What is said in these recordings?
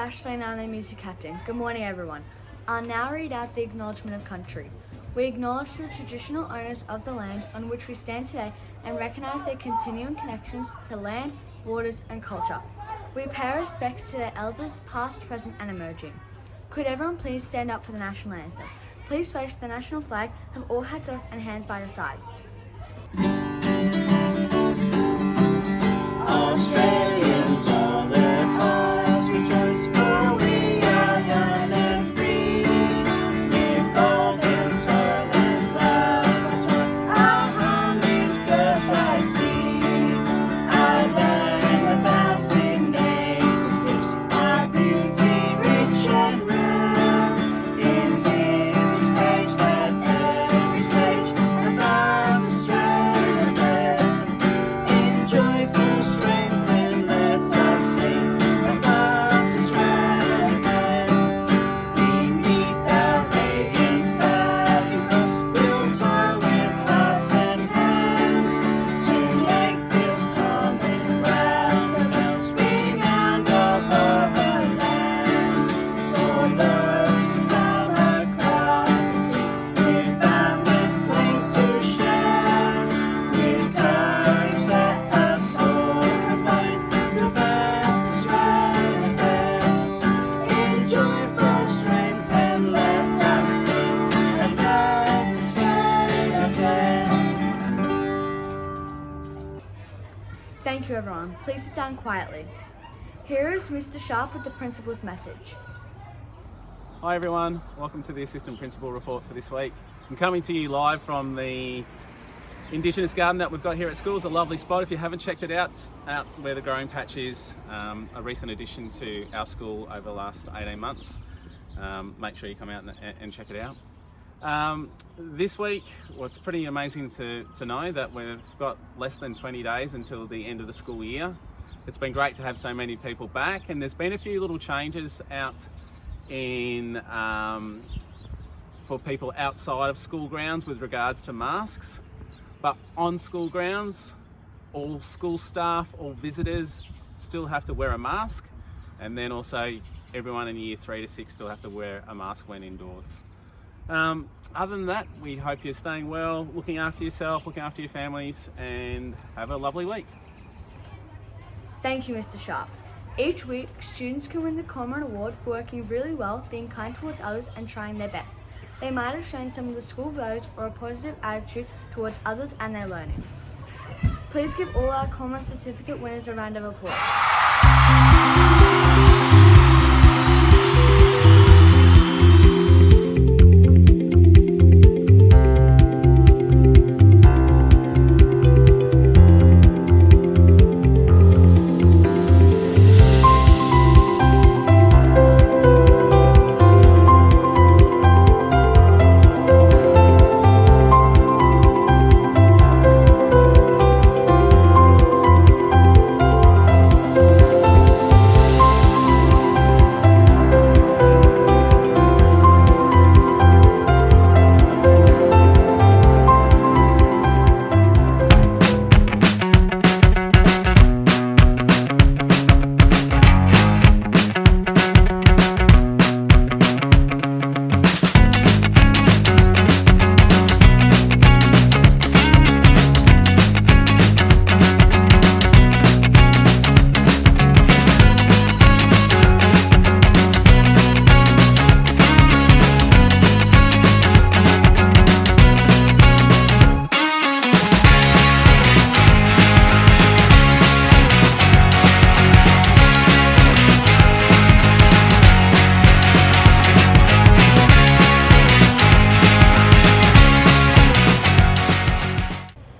Ashley and I'm the music captain. Good morning everyone. I'll now read out the acknowledgement of country. We acknowledge the traditional owners of the land on which we stand today and recognise their continuing connections to land, waters and culture. We pay respects to their elders past, present and emerging. Could everyone please stand up for the national anthem? Please face the national flag, have all hats off and hands by your side. Australians on their ties rejoice, for we are young and free. With golden soil and laboratory, our home is girt by sea. Our land abounds in nature's gifts, our beauty rich and rare. In history's page that every stage about Australia there. In joyful strength and let us sing about Australia there. Beneath our radiant savvy cross, we'll toil with hearts and hands to make this common ground the most renowned of our lands. For those who come across the seas, with boundless place to share, with courage let us all combine to advance Australia there. In joyful strength and let us sing advance Australia there. Thank you everyone. Please sit down quietly. Here is Mr. Sharp with the principal's message. Hi everyone, welcome to the Assistant Principal Report for this week. I'm coming to you live from the Indigenous garden that we've got here at school. It's a lovely spot. If you haven't checked it out, it's out where the growing patch is, a recent addition to our school over the last 18 months. Make sure you come out and check it out. This week, well, it's pretty amazing to know that we've got less than 20 days until the end of the school year. It's been great to have so many people back, and there's been a few little changes out in for people outside of school grounds with regards to masks, but on school grounds all school staff, all visitors still have to wear a mask, and then also everyone in year 3 to 6 still have to wear a mask when indoors. Other than that, we hope you're staying well, looking after yourself, looking after your families, and have a lovely week. Thank you, Mr. Sharp. Each week, students can win the Comrade Award for working really well, being kind towards others and trying their best. They might have shown some of the school values or a positive attitude towards others and their learning. Please give all our Comrade Certificate winners a round of applause.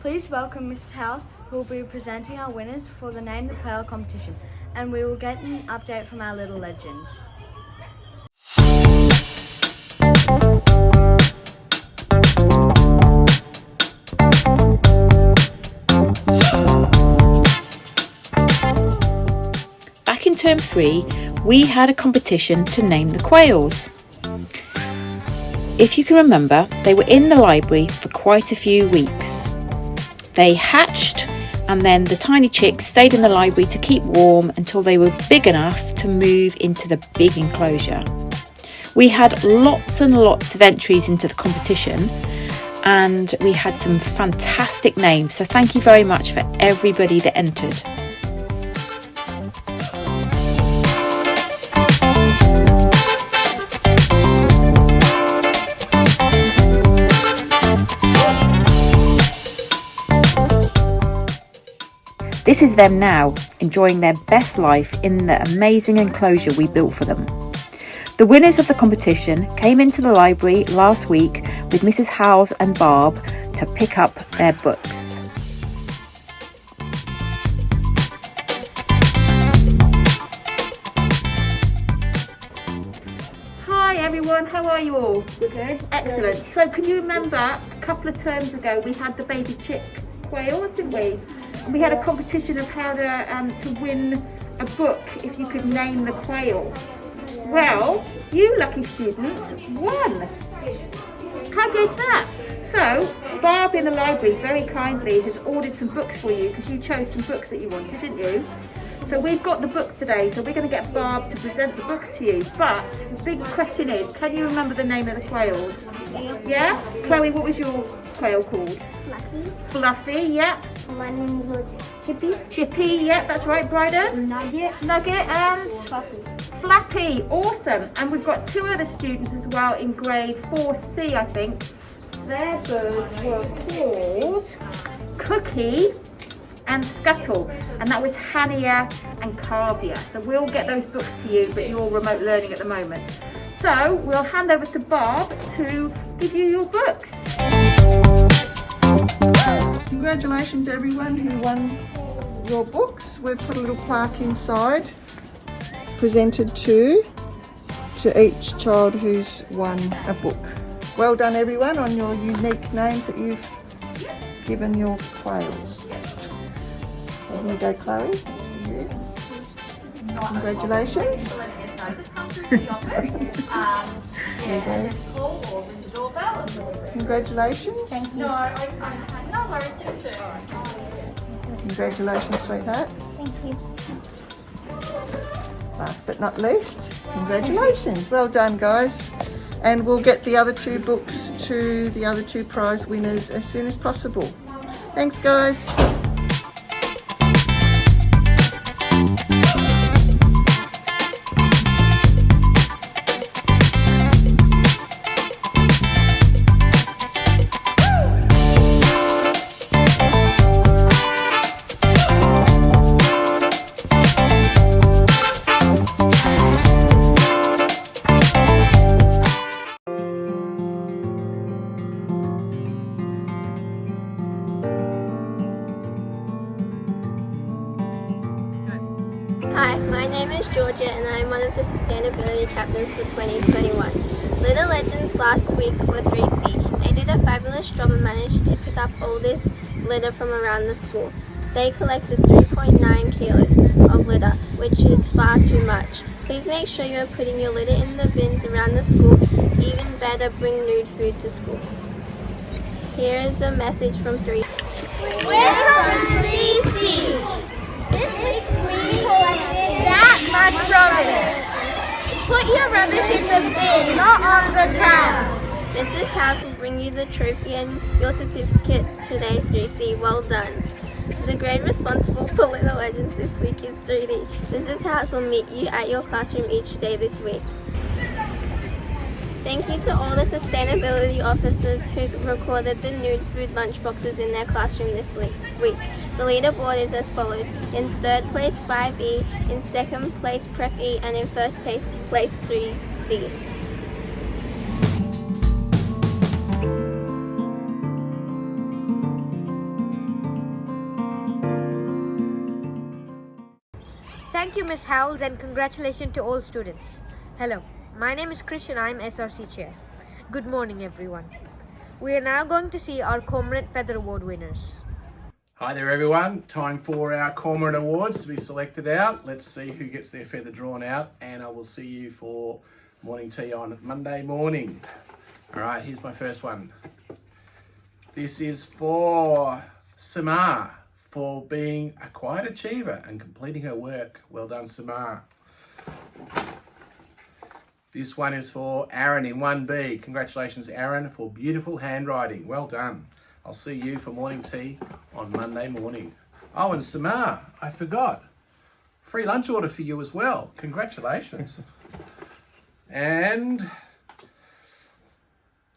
Please welcome Mrs. House, who will be presenting our winners for the Name the Player competition, and we will get an update from our little legends. Back in term 3, we had a competition to name the quails. If you can remember, they were in the library for quite a few weeks. They hatched, and then the tiny chicks stayed in the library to keep warm until they were big enough to move into the big enclosure. We had lots and lots of entries into the competition, and we had some fantastic names, so thank you very much for everybody that entered. This is them now, enjoying their best life in the amazing enclosure we built for them. The winners of the competition came into the library last week with Mrs. Howells and Barb to pick up their books. Hi everyone, how are you all? Good. Excellent. So can you remember a couple of terms ago we had the baby chick quails, didn't we? And we had a competition of how to win a book if you could name the quail. Well, you lucky students won. How good's that? So, Barb in the library very kindly has ordered some books for you because you chose some books that you wanted, didn't you? So we've got the books today, so we're going to get Barb to present the books to you. But the big question is, can you remember the name of the quails? Yeah? Chloe, what was your quail called? Fluffy. Fluffy, yeah. My name was Chippy. Chippy, yeah, that's right, Bryden. Nugget. Nugget and Fluffy. Flappy, awesome. And we've got two other students as well in grade 4C, I think. Their birds were called Cookie and Scuttle, and that was Hania and Carvia. So we'll get those books to you, but you're remote learning at the moment. So we'll hand over to Barb to give you your books. Congratulations everyone who won your books. We've put a little plaque inside, presented to each child who's won a book. Well done everyone on your unique names that you've given your quails. So here you go, Chloe, that's for you. Congratulations. There you go. Congratulations. Thank you. Congratulations, sweetheart. Thank you. Last but not least, congratulations. Well done, guys. And we'll get the other two books to the other two prize winners as soon as possible. Thanks, guys. Hi, my name is Georgia and I am one of the Sustainability Captains for 2021. Litter Legends last week were 3C. They did a fabulous job and managed to pick up all this litter from around the school. They collected 3.9 kilos of litter, which is far too much. Please make sure you are putting your litter in the bins around the school. Even better, bring nude food to school. Here is a message from 3. We're from 3C. This week we collected that much rubbish. Put your rubbish in the bin, not on the ground. Mrs. House will bring you the trophy and your certificate today, 3C. Well done. The grade responsible for Litter Legends this week is 3D. Mrs. House will meet you at your classroom each day this week. Thank you to all the sustainability officers who recorded the nude food lunchboxes in their classroom this week. The leaderboard is as follows. In third place, 5E. In second place, Prep E. And in first place 3C. Thank you, Ms. Howells, and congratulations to all students. Hello, my name is Krish and I am SRC Chair. Good morning, everyone. We are now going to see our Cormorant Feather Award winners. Hi there everyone, time for our Cormorant Awards to be selected out. Let's see who gets their feather drawn out, and I will see you for morning tea on Monday morning. Alright, here's my first one. This is for Samar for being a quiet achiever and completing her work. Well done, Samar. This one is for Aaron in 1B. Congratulations, Aaron, for beautiful handwriting. Well done. I'll see you for morning tea on Monday morning. Oh, and Samar, I forgot. Free lunch order for you as well. Congratulations. And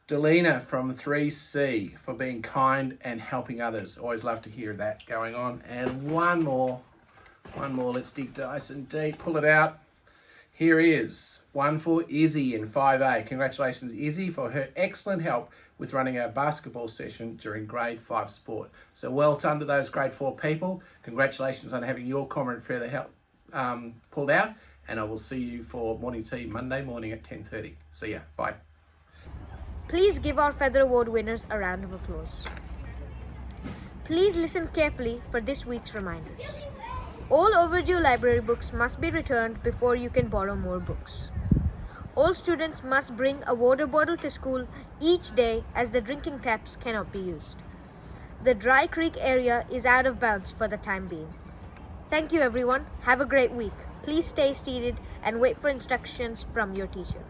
Delina from 3C for being kind and helping others. Always love to hear that going on. And one more. Let's dig nice and deep. Pull it out. Here is one for Izzy in 5A. Congratulations, Izzy, for her excellent help with running our basketball session during grade 5 sport. So well done to those grade 4 people. Congratulations on having your comrade feather help pulled out. And I will see you for morning tea Monday morning at 10:30. See ya. Bye. Please give our Feather Award winners a round of applause. Please listen carefully for this week's reminders. All overdue library books must be returned before you can borrow more books. All students must bring a water bottle to school each day as the drinking taps cannot be used. The Dry Creek area is out of bounds for the time being. Thank you everyone. Have a great week. Please stay seated and wait for instructions from your teacher.